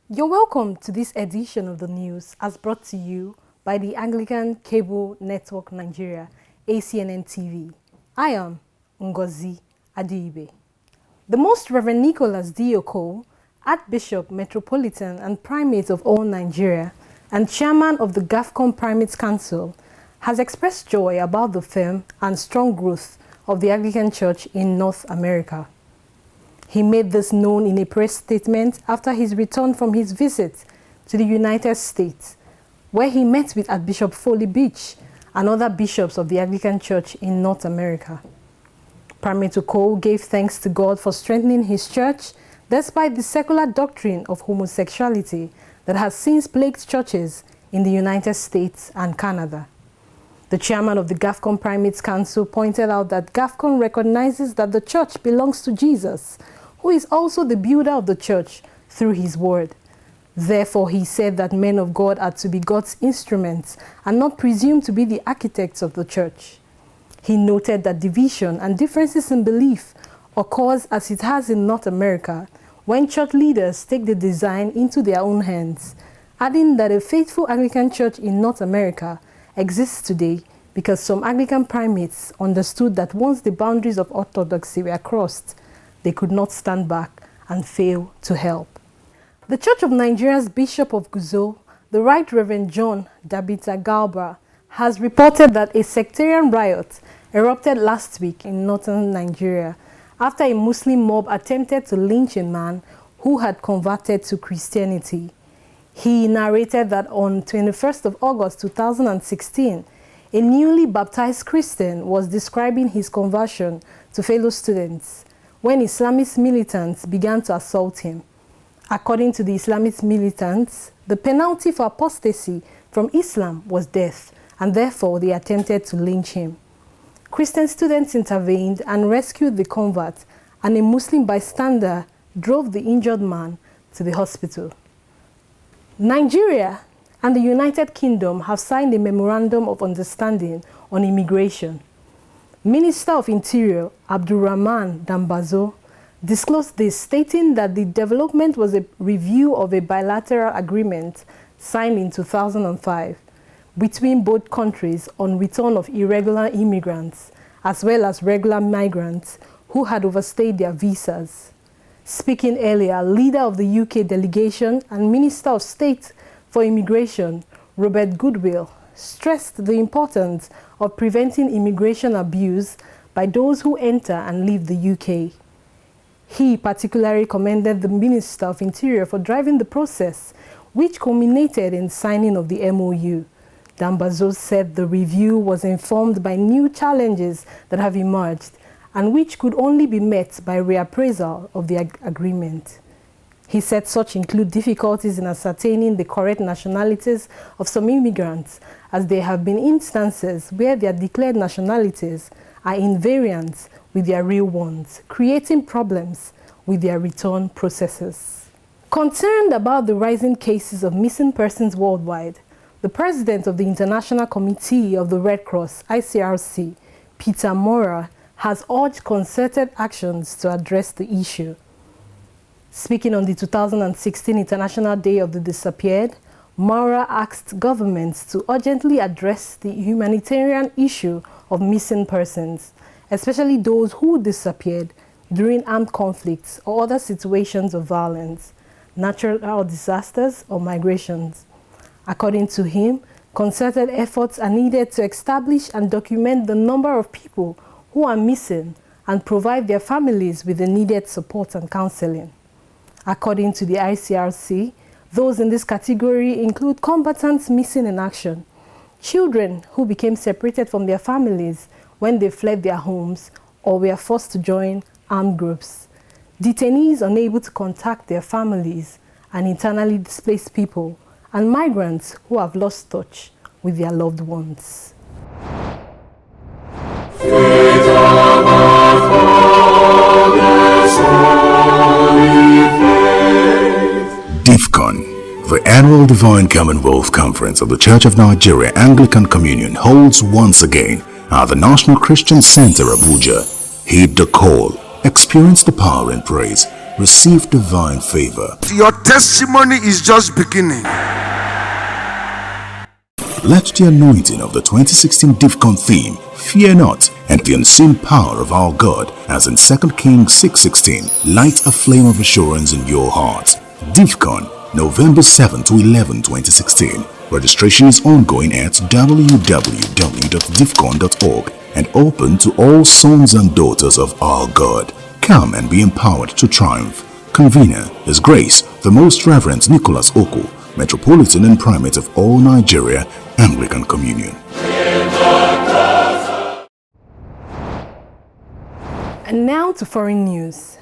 You're welcome to this edition of the news as brought to you by the Anglican Cable Network Nigeria, ACNNTV. I am Ngozi Adiibe. The Most Reverend Nicholas D. Oko, Archbishop, Metropolitan and Primate of all Nigeria and Chairman of the GAFCON Primates Council, has expressed joy about the firm and strong growth of the Anglican Church in North America. He made this known in a press statement after his return from his visit to the United States, where he met with Archbishop Foley Beach and other bishops of the Anglican Church in North America. Primate Oko gave thanks to God for strengthening his church despite the secular doctrine of homosexuality that has since plagued churches in the United States and Canada. The chairman of the GAFCON Primates Council pointed out that GAFCON recognizes that the church belongs to Jesus, who is also the builder of the church through his word. Therefore, he said that men of God are to be God's instruments and not presume to be the architects of the church. He noted that division and differences in belief occurs as it has in North America when church leaders take the design into their own hands, adding that a faithful Anglican church in North America exists today because some Anglican primates understood that once the boundaries of orthodoxy were crossed, they could not stand back and fail to help. The Church of Nigeria's Bishop of Guzo, the Right Reverend John Dabita Galba, has reported that a sectarian riot erupted last week in northern Nigeria after a Muslim mob attempted to lynch a man who had converted to Christianity. He narrated that on 21st of August 2016, a newly baptized Christian was describing his conversion to fellow students when Islamist militants began to assault him. According to the Islamist militants, the penalty for apostasy from Islam was death, and therefore they attempted to lynch him. Christian students intervened and rescued the convert, and a Muslim bystander drove the injured man to the hospital. Nigeria and the United Kingdom have signed a memorandum of understanding on immigration. Minister of Interior Abdulrahman Dambazo disclosed this, stating that the development was a review of a bilateral agreement signed in 2005 between both countries on return of irregular immigrants as well as regular migrants who had overstayed their visas. Speaking earlier, leader of the UK delegation and Minister of State for Immigration, Robert Goodwill, stressed the importance of preventing immigration abuse by those who enter and leave the UK. He particularly commended the Minister of Interior for driving the process, which culminated in signing of the MOU. Dambazo said the review was informed by new challenges that have emerged and which could only be met by reappraisal of the agreement. He said such include difficulties in ascertaining the correct nationalities of some immigrants, as there have been instances where their declared nationalities are invariant with their real ones, creating problems with their return processes. Concerned about the rising cases of missing persons worldwide, the president of the International Committee of the Red Cross, ICRC, Peter Mora, has urged concerted actions to address the issue. Speaking on the 2016 International Day of the Disappeared, Mora asked governments to urgently address the humanitarian issue of missing persons, especially those who disappeared during armed conflicts or other situations of violence, natural disasters, or migrations. According to him, concerted efforts are needed to establish and document the number of people who are missing and provide their families with the needed support and counseling. According to the ICRC, those in this category include combatants missing in action, children who became separated from their families when they fled their homes or were forced to join armed groups, detainees unable to contact their families, and internally displaced people, and migrants who have lost touch with their loved ones. DIVCON, the annual Divine Commonwealth Conference of the Church of Nigeria Anglican Communion, holds once again at the National Christian Center, Abuja. Heed the call, experience the power and praise receive divine favor. Your testimony is just beginning. Let the anointing of the 2016 DIFCON theme, Fear Not, and the unseen power of our God, as in 2 Kings 6:16, light a flame of assurance in your heart. DIFCON, November 7 to 11, 2016. Registration is ongoing at www.difcon.org and open to all sons and daughters of our God. Come and be empowered to triumph. Convener, His Grace, the Most Reverend Nicholas Oku, Metropolitan and Primate of all Nigeria, Anglican Communion. And now to foreign news.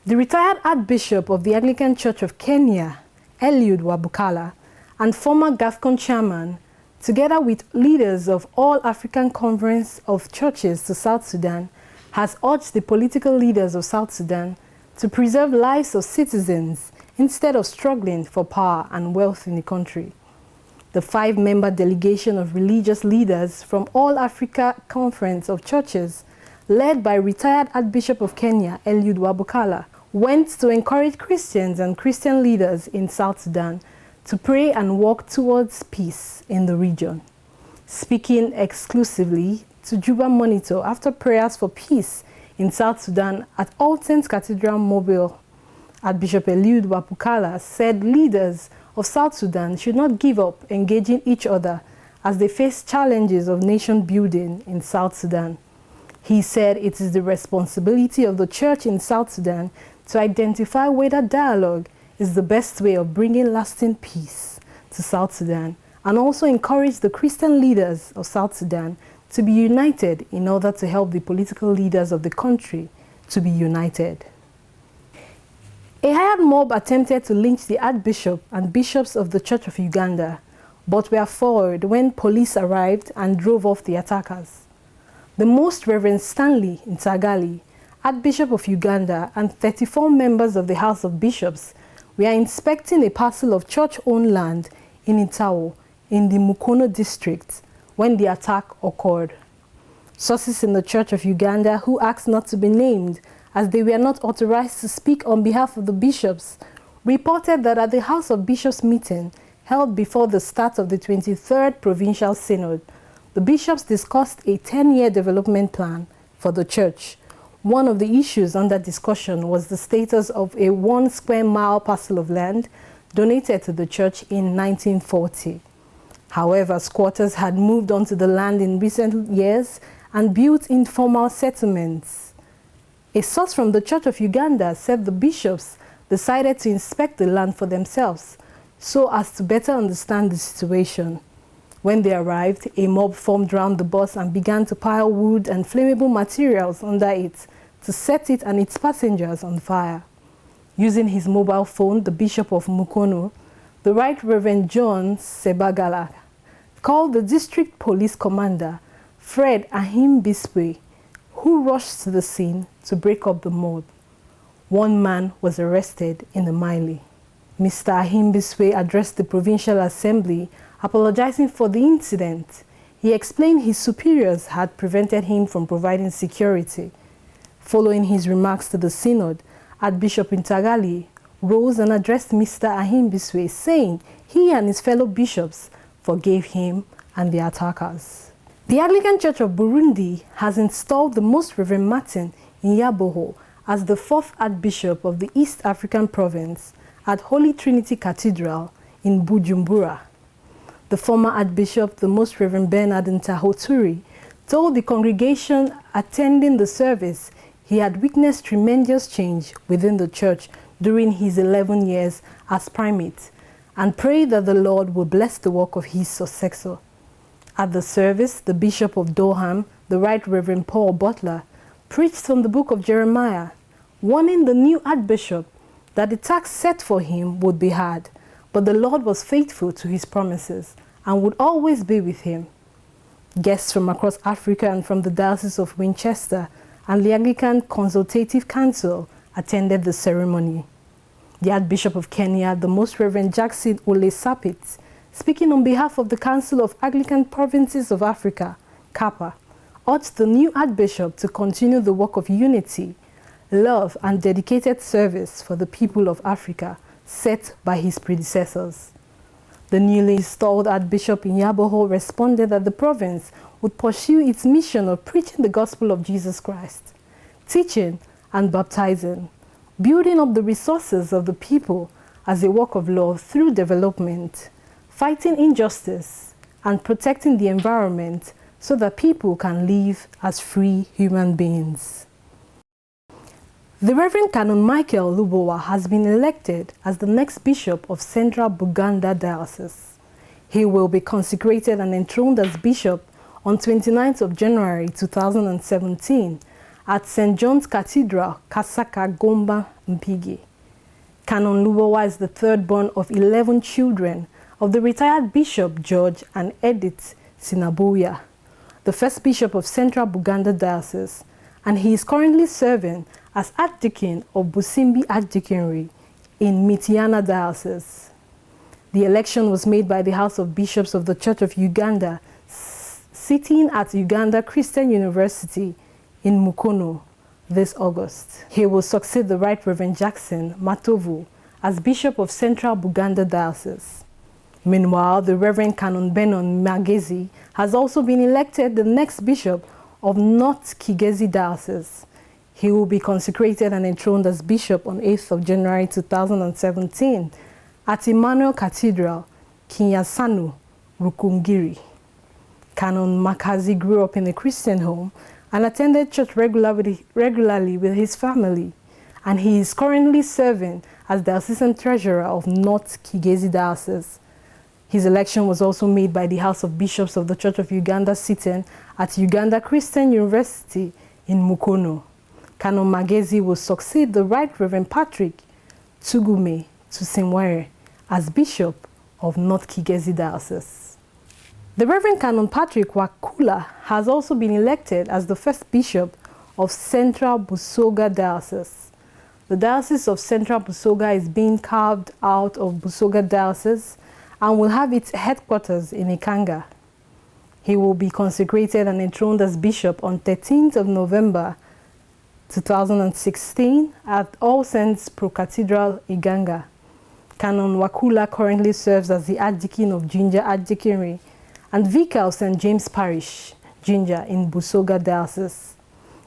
The retired Archbishop of the Anglican Church of Kenya, Eliud Wabukala, and former GAFCON chairman, together with leaders of All African Conference of Churches to South Sudan, has urged the political leaders of South Sudan to preserve lives of citizens instead of struggling for power and wealth in the country. The 5-member delegation of religious leaders from All Africa Conference of Churches, led by retired Archbishop of Kenya, Eliud Wabukala, went to encourage Christians and Christian leaders in South Sudan to pray and work towards peace in the region. Speaking exclusively to Juba Monitor after prayers for peace in South Sudan at All Saints Cathedral Mobile, Archbishop Eliud Wabukala said leaders of South Sudan should not give up engaging each other as they face challenges of nation building in South Sudan. He said it is the responsibility of the church in South Sudan to identify whether dialogue is the best way of bringing lasting peace to South Sudan, and also encourage the Christian leaders of South Sudan to be united in order to help the political leaders of the country to be united. A hired mob attempted to lynch the Archbishop and bishops of the Church of Uganda, but were foiled when police arrived and drove off the attackers. The Most Reverend Stanley Ntagali, Archbishop of Uganda, and 34 members of the House of Bishops were inspecting a parcel of church-owned land in Itawo in the Mukono district when the attack occurred. Sources in the Church of Uganda, who asked not to be named as they were not authorized to speak on behalf of the bishops, reported that at the House of Bishops meeting held before the start of the 23rd Provincial Synod, the bishops discussed a 10-year development plan for the church. One of the issues under discussion was the status of a 1 square mile parcel of land donated to the church in 1940. However, squatters had moved onto the land in recent years and built informal settlements. A source from the Church of Uganda said the bishops decided to inspect the land for themselves so as to better understand the situation. When they arrived, a mob formed round the bus and began to pile wood and flammable materials under it to set it and its passengers on fire. Using his mobile phone, the Bishop of Mukono, the Right Reverend John Sebagala, called the district police commander, Fred Ahimbiswe, who rushed to the scene to break up the mob. One man was arrested in the melee. Mr. Ahimbiswe addressed the Provincial Assembly, apologizing for the incident. He explained his superiors had prevented him from providing security. Following his remarks to the synod, Archbishop Ntagali rose and addressed Mr. Ahimbiswe, saying he and his fellow bishops forgave him and the attackers. The Anglican Church of Burundi has installed the Most Reverend Martin Nyaboho as the 4th Archbishop of the East African Province at Holy Trinity Cathedral in Bujumbura. The former Archbishop, the Most Reverend Bernard Ntahoturi, told the congregation attending the service he had witnessed tremendous change within the church during his 11 years as primate, and prayed that the Lord would bless the work of his successor. At the service, the Bishop of Durham, the Right Reverend Paul Butler, preached from the book of Jeremiah, warning the new Archbishop that the task set for him would be hard, but the Lord was faithful to his promises and would always be with him. Guests from across Africa and from the Diocese of Winchester and the Anglican Consultative Council attended the ceremony. The Archbishop of Kenya, the Most Reverend Jackson Ole Sapit, speaking on behalf of the Council of Anglican Provinces of Africa, CAPA, urged the new Archbishop to continue the work of unity, love, and dedicated service for the people of Africa set by his predecessors. The newly installed Archbishop in Yaboho responded that the province would pursue its mission of preaching the gospel of Jesus Christ, teaching and baptizing, building up the resources of the people as a work of love through development, fighting injustice, and protecting the environment so that people can live as free human beings. The Reverend Canon Michael Lubowa has been elected as the next Bishop of Central Buganda Diocese. He will be consecrated and enthroned as Bishop on 29th of January 2017 at St. John's Cathedral, Kasaka, Gomba, Mpigi. Canon Lubowa is the third born of 11 children of the retired Bishop George and Edith Sinabuya, the first Bishop of Central Buganda Diocese, and he is currently serving as Archdeacon of Busimbi Archdeaconry in Mityana Diocese. The election was made by the House of Bishops of the Church of Uganda, sitting at Uganda Christian University in Mukono this August. He will succeed the Right Reverend Jackson Matovu as Bishop of Central Buganda Diocese. Meanwhile, the Reverend Canon Benon Magezi has also been elected the next Bishop of North Kigezi Diocese. He will be consecrated and enthroned as Bishop on 8th of January 2017 at Emmanuel Cathedral, Kinyasanu, Rukungiri. Canon Makazi grew up in a Christian home and attended church regularly with his family, and he is currently serving as Diocesan Treasurer of North Kigezi Diocese. His election was also made by the House of Bishops of the Church of Uganda sitting at Uganda Christian University in Mukono. Canon Magezi will succeed the Right Reverend Patrick Tugume Tusimwere as Bishop of North Kigezi Diocese. The Reverend Canon Patrick Wakula has also been elected as the first Bishop of Central Busoga Diocese. The Diocese of Central Busoga is being carved out of Busoga Diocese and will have its headquarters in Ikanga. He will be consecrated and enthroned as Bishop on 13th of November 2016 at All Saints Pro Cathedral, Iganga. Canon Wakula currently serves as the Archdeacon of Jinja Archdeaconry and Vicar of St. James Parish, Jinja, in Busoga Diocese.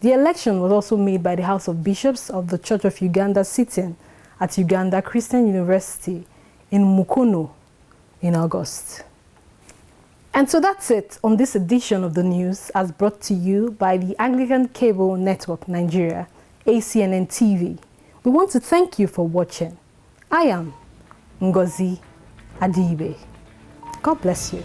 The election was also made by the House of Bishops of the Church of Uganda sitting at Uganda Christian University in Mukono in August. And so that's it on this edition of the news as brought to you by the Anglican Cable Network Nigeria, ACNNTV. We want to thank you for watching. I am Ngozi Adibe. God bless you.